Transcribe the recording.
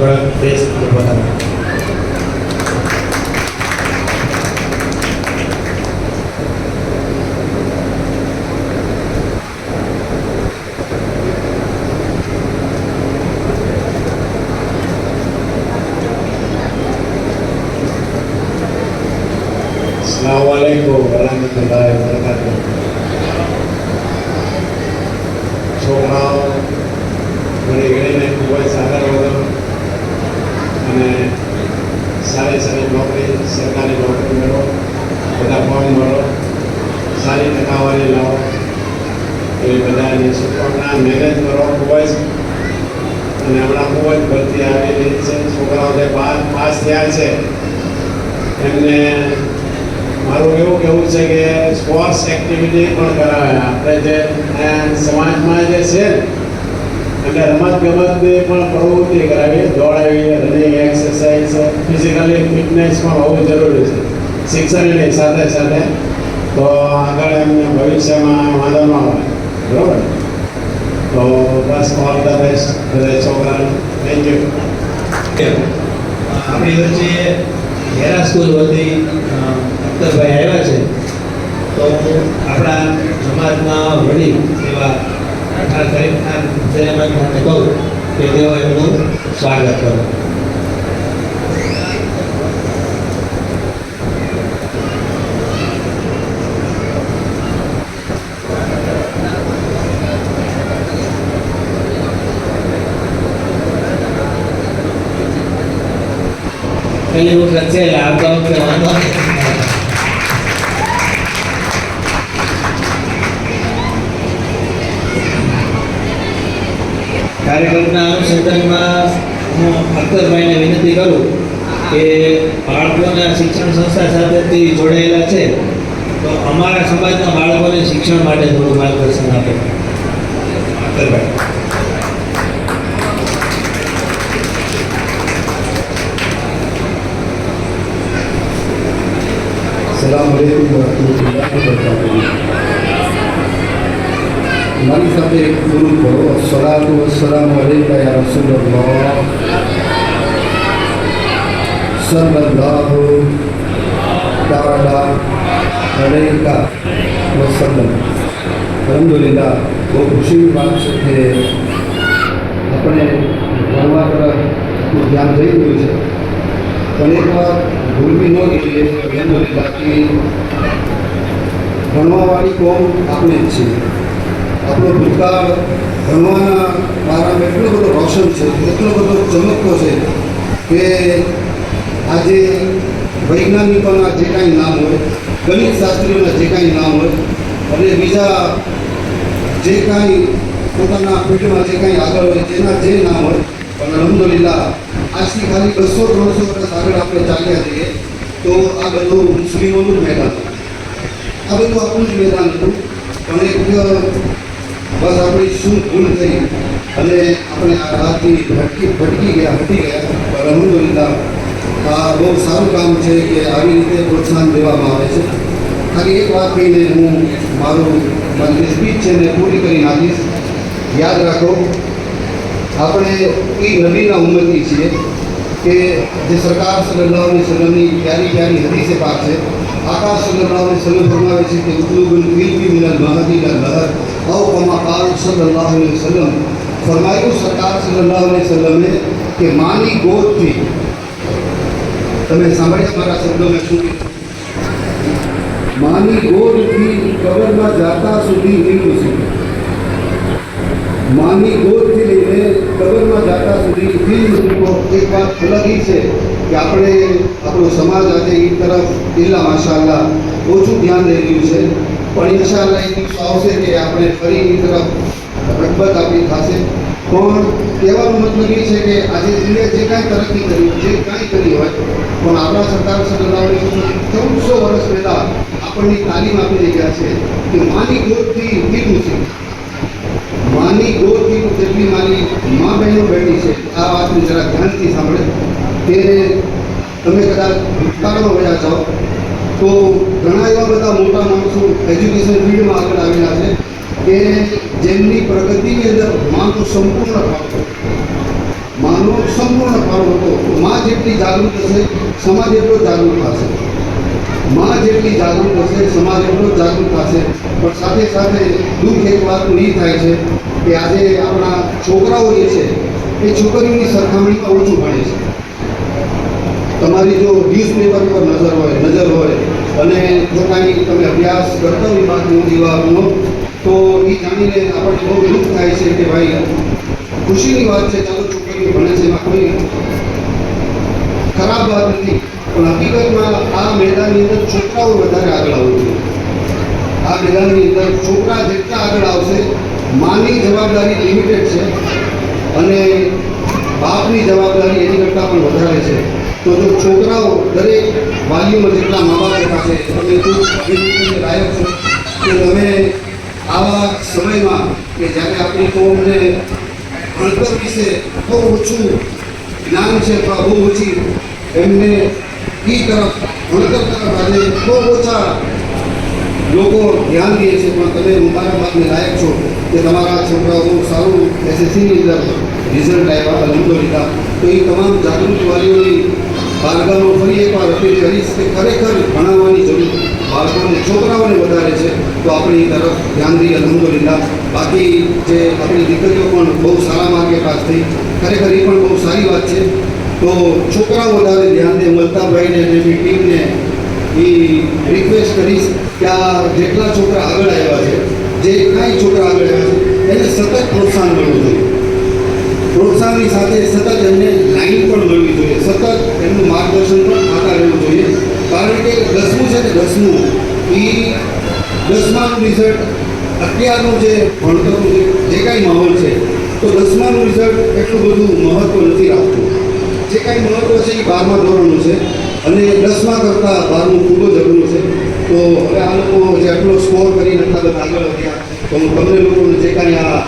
થોડાક પ્રેસ બતાવો. Assalamualaikum warahmatullahi wabarakatuh. છોકરાઓ ઘણી ઘણીને ખૂબ જ સારા વગર અને સારી સારી નોકરી સરકારી નોકરી મેળવો, બધા ફોર્મ ભરો, સારી ટકાવારી લાવો એવી બધાની શુભકામના. મહેનત કરો ખૂબ જ, અને હમણાં ખૂબ જ ભરતી આવી રહી છે. છોકરાઓ જે પાસ થયા છે એમને મારું એવું કહેવું છે કે સ્પોર્ટ્સ એક્ટિવિટી પણ કરાવે. આપણે જે સમાજમાં જે છે એટલે રમતગમતની પણ પ્રવૃત્તિ કરાવીએ, દોડાવીએ, રનિંગ, એક્સરસાઇઝ, ફિઝિકલી ફિટનેસ પણ હોવું જરૂરી છે શિક્ષણની સાથે સાથે, તો આગળ એમને ભવિષ્યમાં વાંધો ન આવે. બરાબર? તો બસ ઓલ ધ બેસ્ટ બધા છોકરાને. Thank you. આપણી વચ્ચે હેરા સ્કૂલ વતી અખ્તરભાઈ આવ્યા છે, તો આપણા સમાજના વડીલ એવા ઠાઠાર ખરીફ ખાન જયમાનને કહું કે તેઓ એમનું સ્વાગત કરો. પહેલી વખત છે એટલે આવતા વખતે વાંધો નહીં. કાર્યક્રમના અનુસંધાનમાં હું અખ્તરભાઈને વિનંતી કરું કે બાળકોના શિક્ષણ સંસ્થા સાથેથી જોડાયેલા છે, તો અમારા સમાજના બાળકોને શિક્ષણ માટે થોડું માર્ગદર્શન આપે. અખ્તરભાઈ. Assalamualaikum warahmatullahi wabarakatuh. Mari kita dulu bahwa Assalatu wassalamu alayka ya Rasulullah Sallallahu ta'ala alayka wasallam. Alhamdulillah, वो खुशी की बात है कि अपने भगवान पर ध्यान दे दिए છે, પણ એક વાર ભૂલ બી ન ગઈ અલહમદુલિલ્લાહ કે ભણવાવાળી કોમ આપણે જ છીએ. આપણો ભૂતકાળ ભણવાના બારામાં એટલો બધો રોશન છે, એટલો બધો ચમકતો છે કે આજે વૈજ્ઞાનિકોના જે કાંઈ નામ હોય, ગણિત શાસ્ત્રીઓના જે કાંઈ નામ હોય, અને બીજા જે કાંઈ પોતાના ફિલ્ડમાં જે કાંઈ આગળ હોય જેના જે નામ હોય, પણ અલહમદુલિલ્લાહ આજથી ખાલી 200-300 વર્ષ આગળ આપણે ચાલ્યા જઈએ તો આ બધું મુસ્લિમોનું જ મેદાન હતું, આ બધું આપણું જ મેદાન હતું. પણ એક બસ આપણી શું ભૂલ થઈ અને આપણે આ રાતથી ભટકી ગયા. પણ અલહમદુલિલ્લાહ આ બહુ સારું કામ છે કે આવી રીતે પ્રોત્સાહન દેવામાં આવે છે. ખાલી એક વાત કહીને હું મારી સ્પીચ છે ને પૂરી કરી નાખીશ. યાદ રાખો, આપણે એ નબીના ઉમ્મતી છીએ કે જે સરકાર સલ્લલ્લાહુ અલૈહિ વસલ્લમની પ્યારી પ્યારી હદીસે પાક છે. આકા સલ્લલ્લાહુ અલૈહિ વસલ્લમ ફરમાવે છે કે ઉતલુબુલ ઇલ્મી મિનલ મહદી ઇલલ લહર ઔ કમા કાલ સલ્લલ્લાહુ અલૈહિ વસલ્લમ. ફરમાયું સરકાર સલ્લલ્લાહુ અલૈહિ વસલ્લમે કે માની ગોદથી, તમે સાંભળ્યા મારા શબ્દો મેં શું કીધું? માની ગોદથી કબરમાં જાતા સુધી ઇલ્મ સુધી, માની ગોદથી લઈને કબરમાં જાતા સુધી ઇલ્મ સુધી. એક વાત અલગ એ છે કે આપણો સમાજ આજે એ તરફ ઇલ્લા માશાઅલ્લાહ ઓછું ધ્યાન દઈ રહ્યું છે, પણ ઇન્શાઅલ્લાહ એક દિવસ આવશે કે આપણે ફરી એ તરફ રગબત આપણી થશે. પણ કહેવાનો મતલબ એ છે કે આજે ઇન્ડિયા જે કાંઈ તરક્કી કરી, જે કાંઈ કરી હોય, પણ આપણા સરકાર સલ્લલ્લાહુ અલૈહિ વસલ્લમ 1400 વર્ષ પહેલાં આપણને તાલીમ આપી ગયા છે કે માની ગોદથી ઇલ્મ સુધી. માની ગોદથી જેટલી મારી મા બહેનો બેઠી છે, આ વાતને જરા ધ્યાનથી સાંભળે કે તમે કદાચ ભૂતકાળમાં વયા જાઓ તો ઘણા એવા બધા મોટા માણસો એજ્યુકેશન ફિલ્ડમાં આગળ આવેલા છે કે જેમની પ્રગતિની અંદર માનો સંપૂર્ણ ભાગ, માનો આનો સંપૂર્ણ ફાળો હતો. માં જેટલી જાગૃત હશે સમાજ એટલો જાગૃત થશે. માં જેટલી જાગૃત હશે સમાજ એટલો જાગૃત થશે. પણ સાથે સાથે દુઃખ એક વાતનું એ થાય છે કે આજે આપણા છોકરાઓ જે છે એ છોકરીઓની સરખામણીમાં ઓછું ભણે છે. તમારી જો ન્યૂઝપેપર પર નજર હોય અને જો કાંઈ તમે અભ્યાસ કરતા હોય બાદનો યુવાનો, તો એ જાણીને આપણને બહુ દુઃખ થાય છે કે ભાઈ ખુશીની વાત છે, ચાલો છોકરીઓ ભણે છે, એમાં કોઈ ખરાબ વાત નથી. પણ હકીકતમાં આ મેદાનની અંદર છોકરાઓ વધારે આગળ આવવું જોઈએ. આ મેદાનની અંદર છોકરા જેટલા આગળ આવશે, માની જવાબદારી લિમિટેડ છે અને બાપની જવાબદારી એની કરતાં પણ વધારે છે. તો જો છોકરાઓ દરેક વાલીઓમાં જેટલા મા બાપ બેઠા છે, તમે ખૂબ અભિનંદનને લાયક છો કે તમે આવા સમયમાં કે જ્યારે આપણી કોમને ભણતર વિશે બહુ ઓછું જ્ઞાન છે અથવા બહુ ઓછી એમને એ તરફ ભણતર તરફ આજે બહુ ઓછા લોકો ધ્યાન દે છે, પણ તમે મુબારકબાદને લાયક છો કે તમારા છોકરાઓ બહુ સારું એસએસસીની અંદર રિઝલ્ટ આવ્યા, નંબરો લીધા. તો એ તમામ જાગૃત વાલીઓની બાળકોનો ફરી એકવાર અપીલ કરીશ કે ખરેખર ભણાવવાની જરૂર બાળકોને છોકરાઓને વધારે છે, તો આપણે એ તરફ ધ્યાન દઈએ. અલહમદુલિલ્લાહ. બાકી જે આપણી દીકરીઓ પણ બહુ સારા માર્કે પાસ થઈ, ખરેખર એ પણ બહુ સારી વાત છે. તો છોકરાઓ વધારે ધ્યાન દે. મલતાભાઈને અને એમની ટીમને એ રિક્વેસ્ટ કરીશ કે આ જેટલા છોકરા આગળ આવ્યા છે, જે કાંઈ છોકરા આગળ આવ્યા છે, એને સતત પ્રોત્સાહન મળવું જોઈએ. પ્રોત્સાહનની સાથે સતત એમને લાઈન પણ મળવી જોઈએ, સતત એમનું માર્ગદર્શન પણ થતા રહેવું જોઈએ. કારણ કે 10મું છે ને 10મું એ 10માનું રિઝલ્ટ અત્યારનું જે ભણતરનું જે કાંઈ માહોલ છે, તો 10માનું રિઝલ્ટ એટલું બધું મહત્ત્વ નથી રાખતું. જે કાંઈ મહત્ત્વ છે એ 12મા ધોરણનું છે અને 10મા કરતાં 12મું ખૂબ જ અઘરું છે. તો હવે આ લોકો જે આટલો સ્કોર કરીને આગળ વધ્યા, તો હું તમને લોકોને જે કાંઈ આ